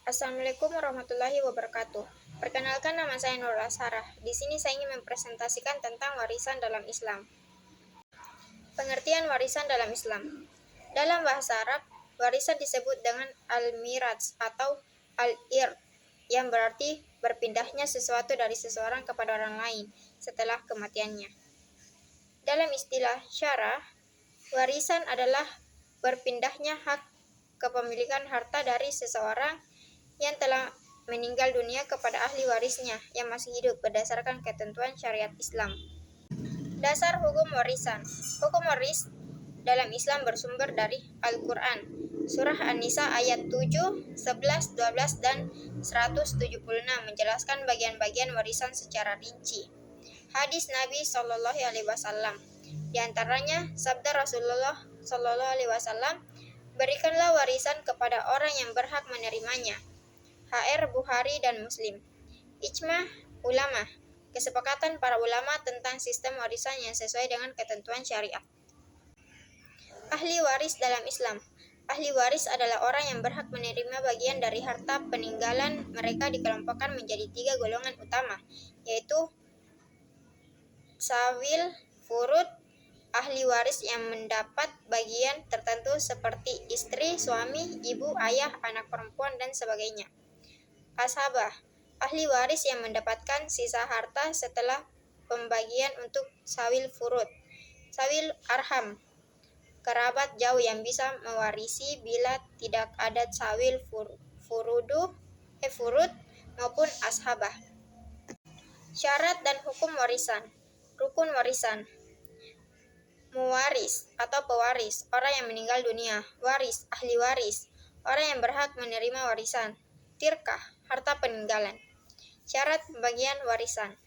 Assalamualaikum warahmatullahi wabarakatuh. Perkenalkan, nama saya Nurul Sarah. Di sini saya ingin mempresentasikan tentang warisan dalam Islam. Pengertian warisan dalam Islam. Dalam bahasa Arab, warisan disebut dengan al-mirats atau al-irth, yang berarti berpindahnya sesuatu dari seseorang kepada orang lain setelah kematiannya. Dalam istilah syarah, warisan adalah berpindahnya hak kepemilikan harta dari seseorang yang telah meninggal dunia kepada ahli warisnya yang masih hidup berdasarkan ketentuan syariat Islam. Dasar hukum warisan. Hukum waris dalam Islam bersumber dari Al-Quran, Surah An-Nisa ayat 7, 11, 12, dan 176 menjelaskan bagian-bagian warisan secara rinci. Hadis Nabi Shallallahu Alaihi Wasallam, di antaranya sabda Rasulullah Shallallahu Alaihi Wasallam, berikanlah warisan kepada orang yang berhak menerimanya. HR Bukhari dan Muslim. Ijma ulama, kesepakatan para ulama tentang sistem warisan yang sesuai dengan ketentuan syariat. Ahli waris dalam Islam. Ahli waris adalah orang yang berhak menerima bagian dari harta peninggalan mereka dikelompokkan menjadi 3 golongan utama, yaitu sawil furud, ahli waris yang mendapat bagian tertentu seperti istri, suami, ibu, ayah, anak perempuan, dan sebagainya. Ashabah, ahli waris yang mendapatkan sisa harta setelah pembagian untuk sawil furud. Sawil arham, kerabat jauh yang bisa mewarisi bila tidak ada sawil furud maupun ashabah. Syarat dan hukum warisan. Rukun warisan. Muwaris atau pewaris, orang yang meninggal dunia. Waris, ahli waris, orang yang berhak menerima warisan. Tirkah, harta peninggalan. Syarat pembagian warisan.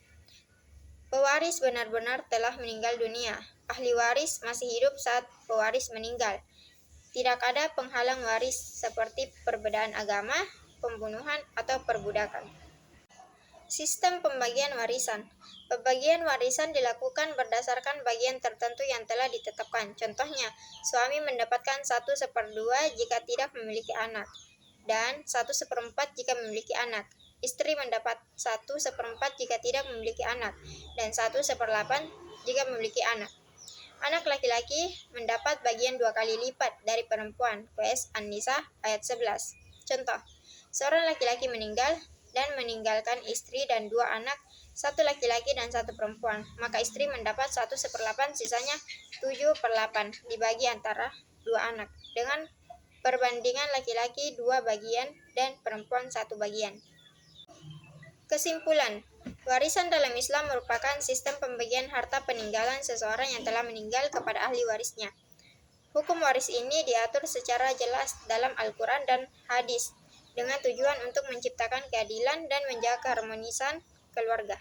Pewaris benar-benar telah meninggal dunia. Ahli waris masih hidup saat pewaris meninggal. Tidak ada penghalang waris seperti perbedaan agama, pembunuhan, atau perbudakan. Sistem pembagian warisan. Pembagian warisan dilakukan berdasarkan bagian tertentu yang telah ditetapkan. Contohnya, suami mendapatkan 1/2 jika tidak memiliki anak, dan 1/4 jika memiliki anak. Istri mendapat 1/4 jika tidak memiliki anak, dan 1/8 jika memiliki anak. Anak laki-laki mendapat bagian 2 kali lipat dari perempuan. PS An-Nisa ayat 11. Contoh, seorang laki-laki meninggal dan meninggalkan istri dan 2 anak, 1 laki-laki dan 1 perempuan, maka istri mendapat 1/8, sisanya 7/8 dibagi antara 2 anak, dengan perbandingan laki-laki 2 bagian dan perempuan 1 bagian. Kesimpulan, warisan dalam Islam merupakan sistem pembagian harta peninggalan seseorang yang telah meninggal kepada ahli warisnya. Hukum waris ini diatur secara jelas dalam Al-Quran dan hadis, dengan tujuan untuk menciptakan keadilan dan menjaga keharmonisan keluarga.